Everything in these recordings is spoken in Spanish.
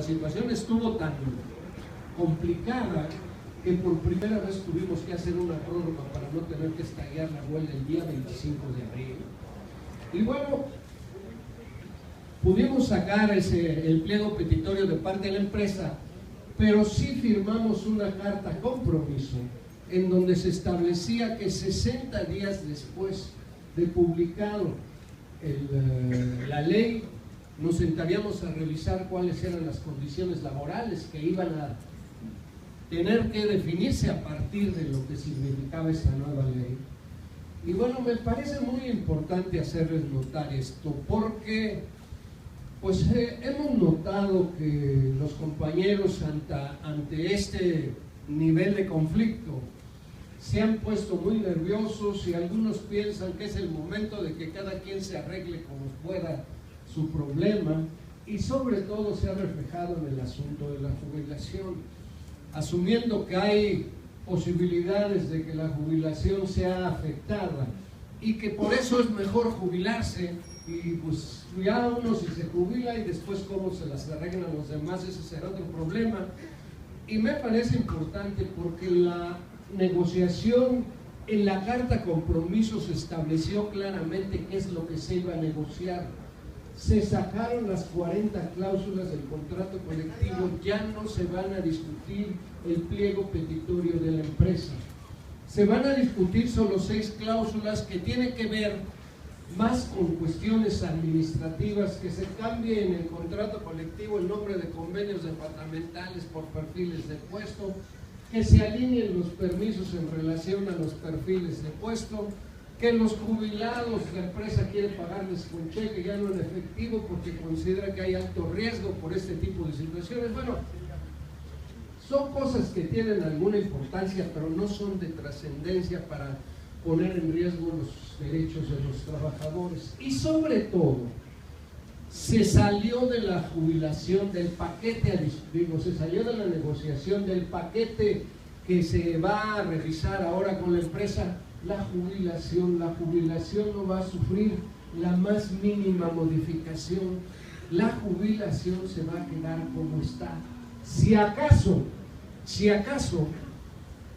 situación estuvo tan complicada que por primera vez tuvimos que hacer una prórroga para no tener que estallar la huelga el día 25 de abril. Y bueno, pudimos sacar el pliego petitorio de parte de la empresa, pero sí firmamos una carta compromiso en donde se establecía que 60 días después de publicado la ley, nos sentaríamos a revisar cuáles eran las condiciones laborales que iban a tener que definirse a partir de lo que significaba esa nueva ley. Y bueno, me parece muy importante hacerles notar esto, porque pues hemos notado que los compañeros ante este nivel de conflicto se han puesto muy nerviosos y algunos piensan que es el momento de que cada quien se arregle como pueda su problema, y sobre todo se ha reflejado en el asunto de la jubilación, asumiendo que hay posibilidades de que la jubilación sea afectada y que por eso es mejor jubilarse, y pues ya uno si se jubila y después cómo se las arreglan los demás, ese será otro problema. Y me parece importante porque la negociación en la carta compromiso se estableció claramente qué es lo que se iba a negociar. Se sacaron las 40 cláusulas del contrato colectivo, ya no se van a discutir el pliego petitorio de la empresa. Se van a discutir solo 6 cláusulas que tienen que ver más con cuestiones administrativas, que se cambie en el contrato colectivo el nombre de convenios departamentales por perfiles de puesto, que se alineen los permisos en relación a los perfiles de puesto, que los jubilados, la empresa quiere pagarles con cheque, ya no en efectivo, porque considera que hay alto riesgo por este tipo de situaciones. Bueno, son cosas que tienen alguna importancia, pero no son de trascendencia para poner en riesgo los derechos de los trabajadores. Y sobre todo, se salió de la jubilación, del paquete, se salió de la negociación del paquete que se va a revisar ahora con la empresa. La jubilación no va a sufrir la más mínima modificación. La jubilación se va a quedar como está. Si acaso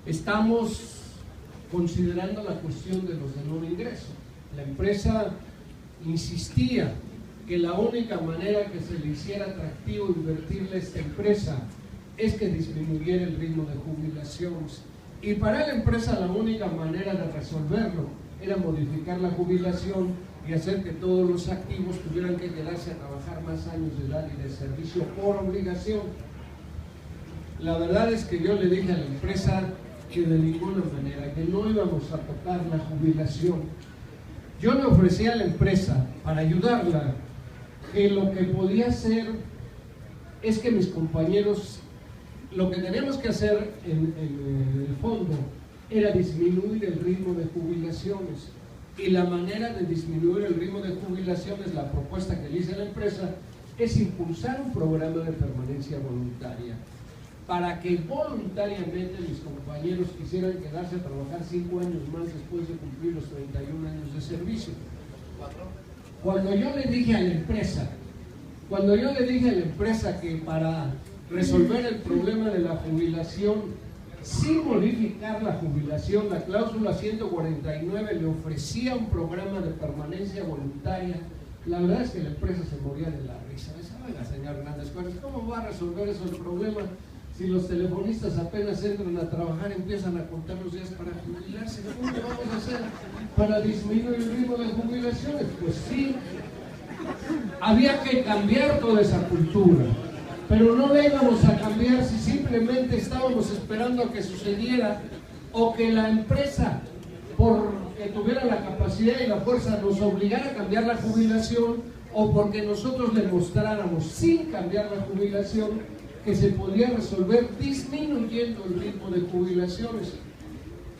estamos considerando la cuestión de los de no ingreso. La empresa insistía que la única manera que se le hiciera atractivo invertirle a esta empresa es que disminuyera el ritmo de jubilaciones. Y para la empresa la única manera de resolverlo era modificar la jubilación y hacer que todos los activos tuvieran que quedarse a trabajar más años de edad y de servicio por obligación. La verdad es que yo le dije a la empresa que de ninguna manera, que no íbamos a tocar la jubilación. Yo le ofrecí a la empresa, para ayudarla, que lo que podía hacer es que mis compañeros, lo que teníamos que hacer en el fondo era disminuir el ritmo de jubilaciones, y la manera de disminuir el ritmo de jubilaciones, la propuesta que le hice a la empresa, es impulsar un programa de permanencia voluntaria, para que voluntariamente mis compañeros quisieran quedarse a trabajar 5 años más después de cumplir los 31 años de servicio. Cuando yo le dije a la empresa que para resolver el problema de la jubilación, sin modificar la jubilación, la cláusula 149 le ofrecía un programa de permanencia voluntaria, la verdad es que la empresa se moría de la risa. Me decía, oiga, señor Hernández, ¿cómo va a resolver eso el problema? Si los telefonistas apenas entran a trabajar, empiezan a contar los días para jubilarse, ¿cómo le vamos a hacer para disminuir el ritmo de jubilaciones? Pues sí, había que cambiar toda esa cultura, pero no la íbamos a cambiar si simplemente estábamos esperando a que sucediera, o que la empresa, porque tuviera la capacidad y la fuerza, nos obligara a cambiar la jubilación, o porque nosotros le mostráramos, sin cambiar la jubilación, que se podía resolver disminuyendo el ritmo de jubilaciones.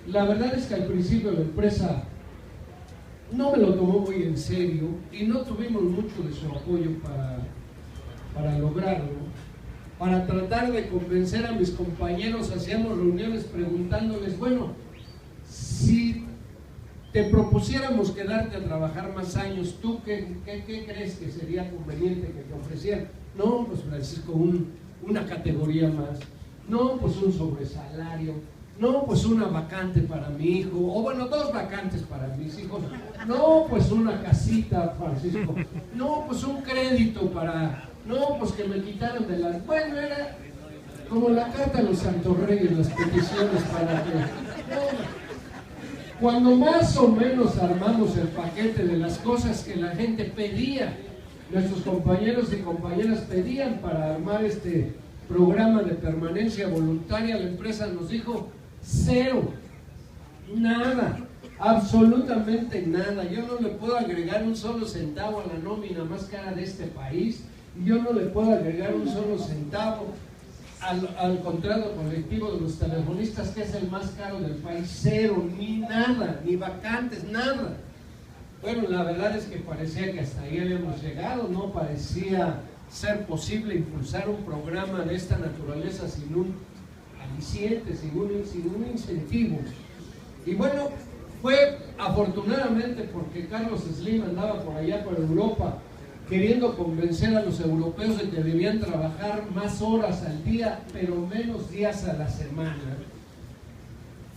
La verdad es que al principio la empresa no me lo tomó muy en serio y no tuvimos mucho de su apoyo para lograrlo. Para tratar de convencer a mis compañeros, hacíamos reuniones preguntándoles, bueno, si te propusiéramos quedarte a trabajar más años, ¿tú qué crees que sería conveniente que te ofrecieran? No, pues Francisco, un una categoría más, no, pues un sobresalario, no, pues una vacante para mi hijo, o bueno, 2 vacantes para mis hijos, no, pues una casita, Francisco, no, pues un crédito para, no, pues que me quitaron de las, bueno, era como la carta a los Santos Reyes, las peticiones para que, no. Cuando más o menos armamos el paquete de las cosas que la gente pedía, nuestros compañeros y compañeras pedían para armar este programa de permanencia voluntaria, la empresa nos dijo 0, nada, absolutamente nada. Yo no le puedo agregar un solo centavo a la nómina más cara de este país, yo no le puedo agregar un solo centavo al contrato colectivo de los telefonistas, que es el más caro del país, 0, ni nada, ni vacantes, nada. Bueno, la verdad es que parecía que hasta ahí habíamos llegado, no parecía ser posible impulsar un programa de esta naturaleza sin un aliciente, sin un incentivo. Y bueno, fue afortunadamente porque Carlos Slim andaba por allá por Europa queriendo convencer a los europeos de que debían trabajar más horas al día, pero menos días a la semana.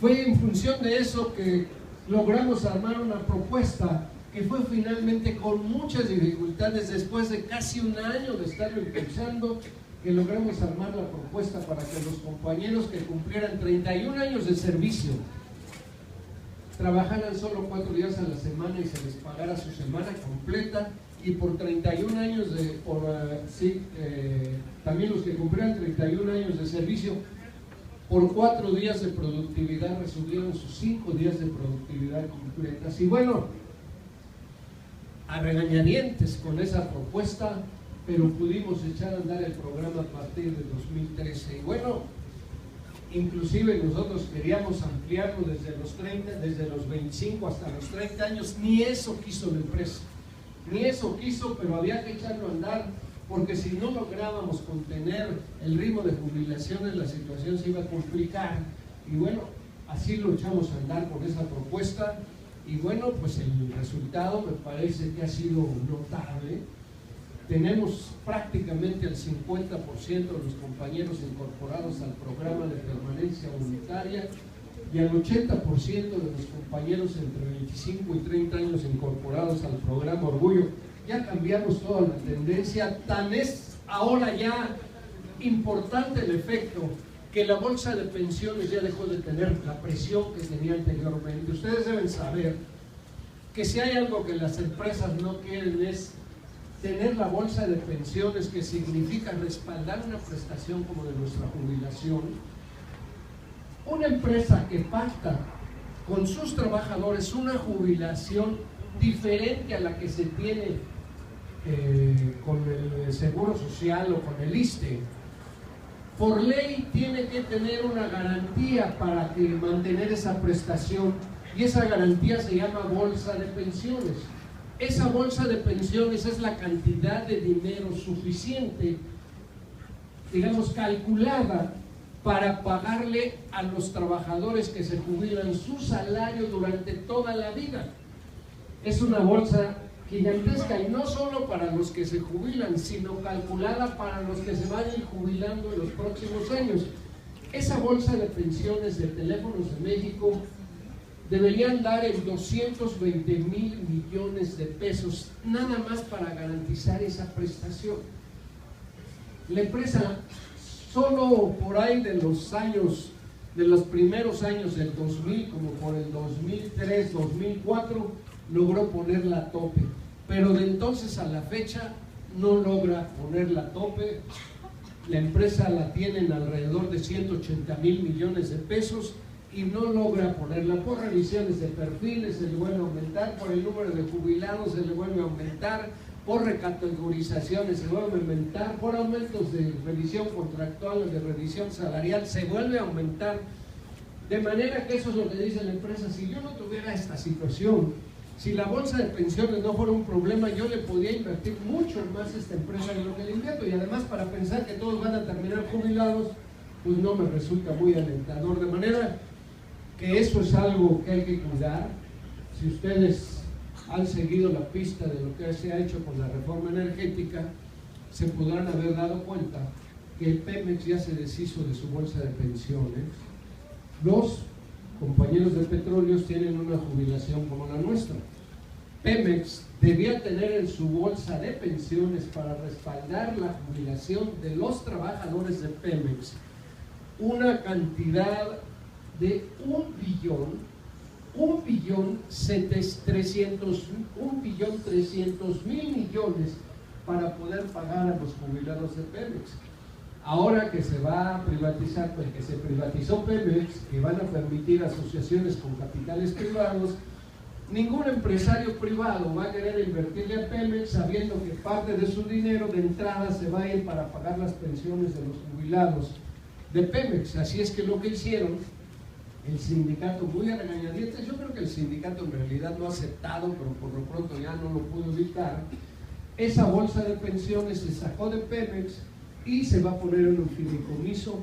Fue en función de eso que logramos armar una propuesta que fue finalmente, con muchas dificultades, después de casi un año de estarlo impulsando, que logramos armar la propuesta para que los compañeros que cumplieran 31 años de servicio trabajaran solo 4 días a la semana y se les pagara su semana completa, y por 31 años también los que cumplieran 31 años de servicio, por 4 días de productividad recibieron sus 5 días de productividad completas. Y bueno, a regañadientes con esa propuesta, pero pudimos echar a andar el programa a partir de 2013. Y bueno, inclusive nosotros queríamos ampliarlo desde los 30, desde los 25 hasta los 30 años, ni eso quiso la empresa, ni eso quiso, pero había que echarlo a andar, porque si no lográbamos contener el ritmo de jubilaciones, la situación se iba a complicar. Y bueno, así lo echamos a andar con esa propuesta, y bueno, pues el resultado me parece que ha sido notable. Tenemos prácticamente el 50% de los compañeros incorporados al programa de permanencia voluntaria y al 80% de los compañeros entre 25 y 30 años incorporados al programa Orgullo. Ya cambiamos toda la tendencia, tan es ahora ya importante el efecto que la bolsa de pensiones ya dejó de tener la presión que tenía anteriormente. Ustedes deben saber que si hay algo que las empresas no quieren es tener la bolsa de pensiones, que significa respaldar una prestación como de nuestra jubilación. Una empresa que pacta con sus trabajadores una jubilación diferente a la que se tiene con el Seguro Social o con el ISSSTE, por ley tiene que tener una garantía para mantener esa prestación, y esa garantía se llama bolsa de pensiones. Esa bolsa de pensiones es la cantidad de dinero suficiente, digamos, calculada para pagarle a los trabajadores que se jubilan su salario durante toda la vida. Es una bolsa gigantesca, y no solo para los que se jubilan, sino calculada para los que se van a ir jubilando en los próximos años. Esa bolsa de pensiones de Teléfonos de México deberían dar en 220,000 millones de pesos, nada más para garantizar esa prestación. La empresa, solo por ahí de los primeros años del 2000, como por el 2003, 2004, logró ponerla a tope, pero de entonces a la fecha no logra ponerla a tope. La empresa la tiene en alrededor de 180,000 millones de pesos y no logra ponerla. Por revisiones de perfiles se le vuelve a aumentar, por el número de jubilados se le vuelve a aumentar, por recategorizaciones se vuelve a aumentar, por aumentos de revisión contractual, de revisión salarial se vuelve a aumentar. De manera que eso es lo que dice la empresa: si yo no tuviera esta situación, si la bolsa de pensiones no fuera un problema, yo le podía invertir mucho más a esta empresa de lo que le invierto, y además, para pensar que todos van a terminar jubilados, pues no me resulta muy alentador. De manera que eso es algo que hay que cuidar. Si ustedes han seguido la pista de lo que se ha hecho con la reforma energética, se podrán haber dado cuenta que Pemex ya se deshizo de su bolsa de pensiones. Los compañeros de petróleos tienen una jubilación como la nuestra. Pemex debía tener en su bolsa de pensiones, para respaldar la jubilación de los trabajadores de Pemex, una cantidad de 1.300.000 millones para poder pagar a los jubilados de Pemex. Ahora que se va a privatizar, pues que se privatizó Pemex, que van a permitir asociaciones con capitales privados, ningún empresario privado va a querer invertirle a Pemex sabiendo que parte de su dinero de entrada se va a ir para pagar las pensiones de los jubilados de Pemex. Así es que lo que hicieron el sindicato, muy a regañadientes, yo creo que el sindicato en realidad lo ha aceptado, pero por lo pronto ya no lo pudo evitar, esa bolsa de pensiones se sacó de Pemex y se va a poner en un fideicomiso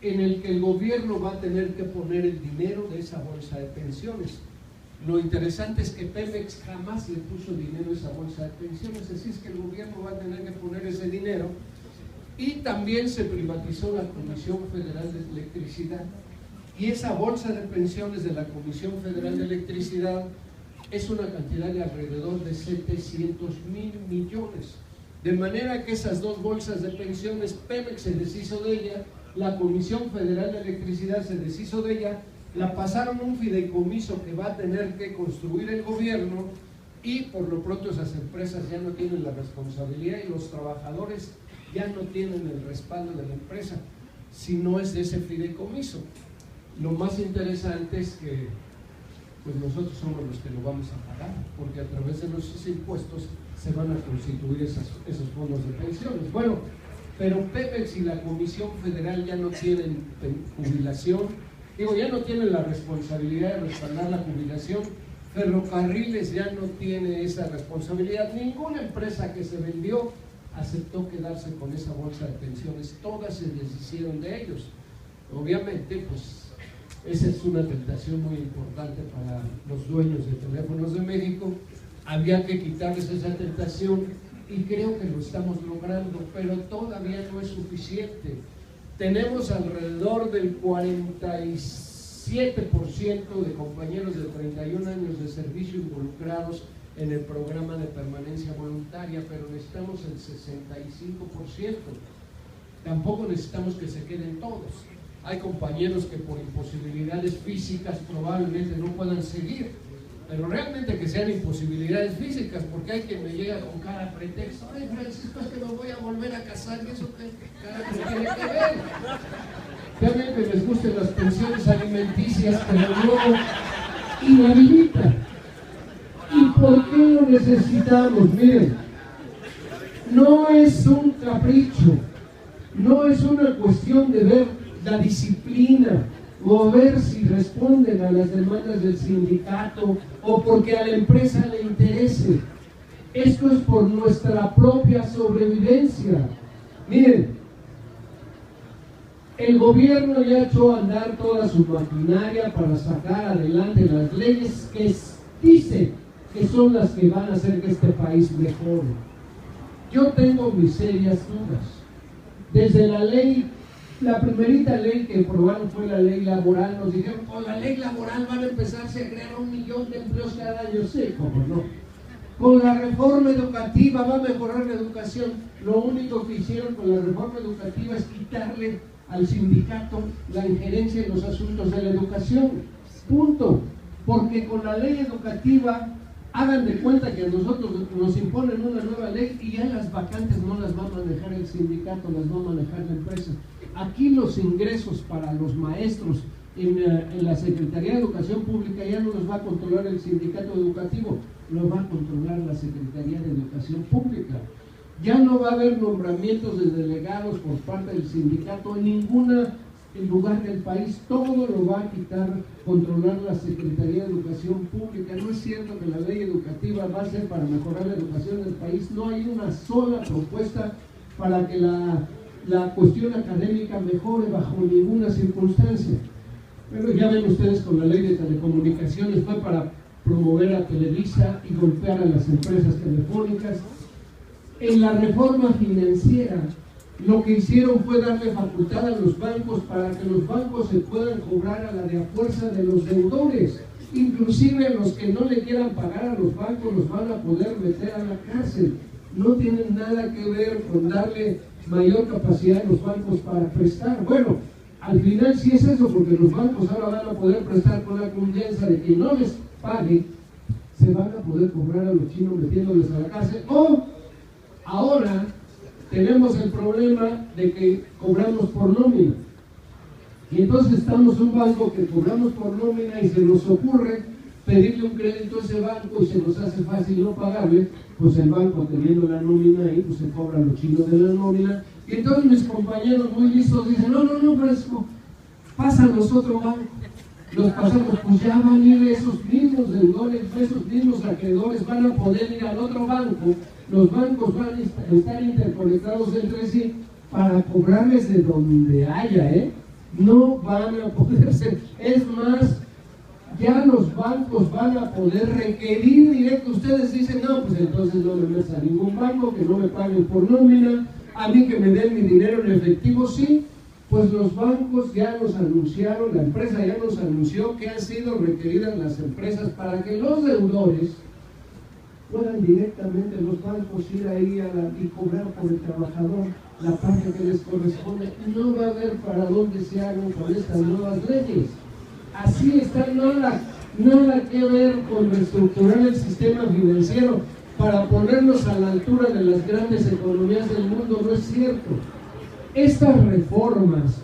en el que el gobierno va a tener que poner el dinero de esa bolsa de pensiones. Lo interesante es que Pemex jamás le puso dinero a esa bolsa de pensiones, así es que el gobierno va a tener que poner ese dinero. Y también se privatizó la Comisión Federal de Electricidad, y esa bolsa de pensiones de la Comisión Federal de Electricidad es una cantidad de alrededor de 700.000 millones. De manera que esas dos bolsas de pensiones, Pemex se deshizo de ella, la Comisión Federal de Electricidad se deshizo de ella, la pasaron a un fideicomiso que va a tener que construir el gobierno, y por lo pronto esas empresas ya no tienen la responsabilidad y los trabajadores ya no tienen el respaldo de la empresa, si no es de ese fideicomiso. Lo más interesante es que pues nosotros somos los que lo vamos a pagar, porque a través de nuestros impuestos se van a constituir esos fondos de pensiones. Bueno, pero Pemex y la Comisión Federal ya no tienen jubilación, ya no tienen la responsabilidad de respaldar la jubilación. Ferrocarriles ya no tiene esa responsabilidad. Ninguna empresa que se vendió aceptó quedarse con esa bolsa de pensiones, todas se deshicieron de ellos. Obviamente, pues esa es una tentación muy importante para los dueños de Teléfonos de México. Había que quitarles esa tentación y creo que lo estamos logrando, pero todavía no es suficiente. Tenemos alrededor del 47% de compañeros de 31 años de servicio involucrados en el programa de permanencia voluntaria, pero necesitamos el 65%. Tampoco necesitamos que se queden todos. Hay compañeros que por imposibilidades físicas probablemente no puedan seguir, pero realmente que sean imposibilidades físicas, porque hay quien me llega con cara pretexto: ay, Francisco, es que me voy a volver a casar, y eso qué cara que tiene que ver. También que les gusten las pensiones alimenticias, pero no inhabilita. ¿Y por qué lo necesitamos? Miren, no es un capricho, no es una cuestión de ver la disciplina o ver si responden a las demandas del sindicato o porque a la empresa le interese. Esto es por nuestra propia sobrevivencia. Miren, el gobierno ya echó a andar toda su maquinaria para sacar adelante las leyes que dice que son las que van a hacer que este país mejore. Yo tengo mis serias dudas. Desde la ley, la primerita ley que aprobaron fue la ley laboral, nos dijeron: con la ley laboral van a empezarse a crear 1 millón de empleos cada año. Sí, cómo no. Con la reforma educativa va a mejorar la educación. Lo único que hicieron con la reforma educativa es quitarle al sindicato la injerencia en los asuntos de la educación. Punto. Porque con la ley educativa, hagan de cuenta que a nosotros nos imponen una nueva ley y ya las vacantes no las va a manejar el sindicato, las va a manejar la empresa. Aquí los ingresos para los maestros en la Secretaría de Educación Pública ya no los va a controlar el sindicato educativo, lo va a controlar la Secretaría de Educación Pública. Ya no va a haber nombramientos de delegados por parte del sindicato en ningún lugar del país, todo lo va a controlar la Secretaría de Educación Pública. No es cierto que la ley educativa va a ser para mejorar la educación del país, no hay una sola propuesta para que la cuestión académica mejore bajo ninguna circunstancia. Pero ya ven ustedes, con la ley de telecomunicaciones fue para promover a Televisa y golpear a las empresas telefónicas. En la reforma financiera lo que hicieron fue darle facultad a los bancos para que los bancos se puedan cobrar a la de a fuerza de los deudores. Inclusive los que no le quieran pagar a los bancos los van a poder meter a la cárcel. No tienen nada que ver con darle mayor capacidad a los bancos para prestar. Bueno, al final sí es eso, porque los bancos ahora van a poder prestar con la confianza de que no les pague, se van a poder cobrar a los chinos metiéndoles a la cárcel. O ahora tenemos el problema de que cobramos por nómina. Y entonces estamos en un banco que cobramos por nómina y se nos ocurre pedirle un crédito a ese banco y se nos hace fácil no pagarle, pues el banco teniendo la nómina ahí, pues se cobran los chinos de la nómina. Y entonces mis compañeros muy listos dicen, no, Fresco, pásanos otro banco. Los pasamos, pues ya van a ir esos mismos deudores, esos mismos acreedores van a poder ir al otro banco. Los bancos van a estar interconectados entre sí para cobrarles de donde haya, No van a poder ser. Es más, ya los bancos van a poder requerir directo. Ustedes dicen, no, pues entonces no me metas a ningún banco, que no me paguen por nómina, a mí que me den mi dinero en efectivo, sí. Pues los bancos ya nos anunciaron, la empresa ya nos anunció que han sido requeridas las empresas para que los deudores puedan directamente los bancos ir ahí y cobrar por el trabajador la parte que les corresponde. No va a haber para dónde se hagan con estas nuevas leyes. Así está, nada que ver con reestructurar el sistema financiero para ponernos a la altura de las grandes economías del mundo, no es cierto. Estas reformas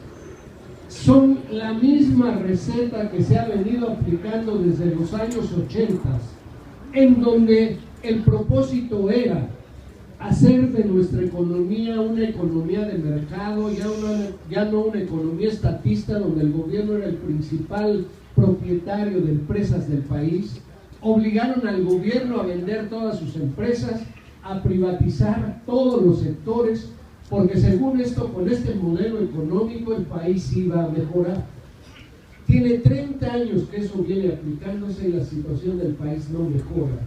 son la misma receta que se ha venido aplicando desde los años 80, en donde el propósito era hacer de nuestra economía una economía de mercado, ya no una economía estatista donde el gobierno era el principal propietario de empresas del país. Obligaron al gobierno a vender todas sus empresas, a privatizar todos los sectores, porque según esto, con este modelo económico, el país iba a mejorar. Tiene 30 años que eso viene aplicándose y la situación del país no mejora.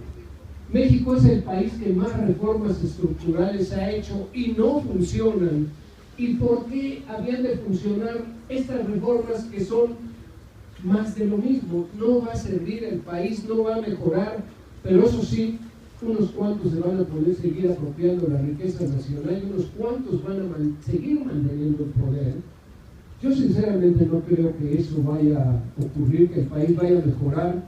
México es el país que más reformas estructurales ha hecho y no funcionan. ¿Y por qué habían de funcionar estas reformas que son más de lo mismo? No va a servir el país, no va a mejorar, pero eso sí, unos cuantos se van a poder seguir apropiando la riqueza nacional y unos cuantos van a seguir manteniendo el poder. Yo sinceramente no creo que eso vaya a ocurrir, que el país vaya a mejorar,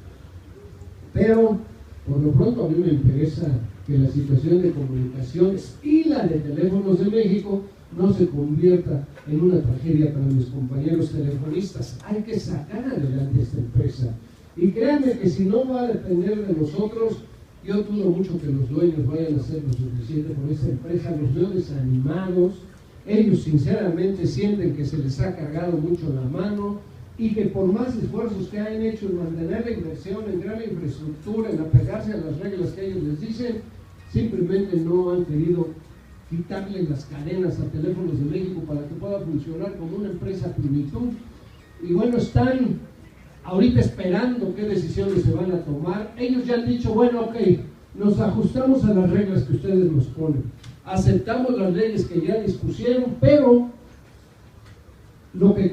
pero por lo pronto a mí me interesa que la situación de comunicaciones y la de teléfonos de México no se convierta en una tragedia para mis compañeros telefonistas. Hay que sacar adelante esta empresa. Y créanme que si no va a depender de nosotros, yo dudo mucho que los dueños vayan a hacer lo suficiente por esta empresa. Los veo desanimados. Ellos sinceramente sienten que se les ha cargado mucho la mano y que por más esfuerzos que hayan hecho en mantener la inversión, en crear la infraestructura, en apegarse a las reglas que ellos les dicen, simplemente no han querido quitarle las cadenas a Teléfonos de México para que pueda funcionar como una empresa plenitud. Y bueno, están ahorita esperando qué decisiones se van a tomar. Ellos ya han dicho, bueno, ok, nos ajustamos a las reglas que ustedes nos ponen, aceptamos las leyes que ya dispusieron, pero lo que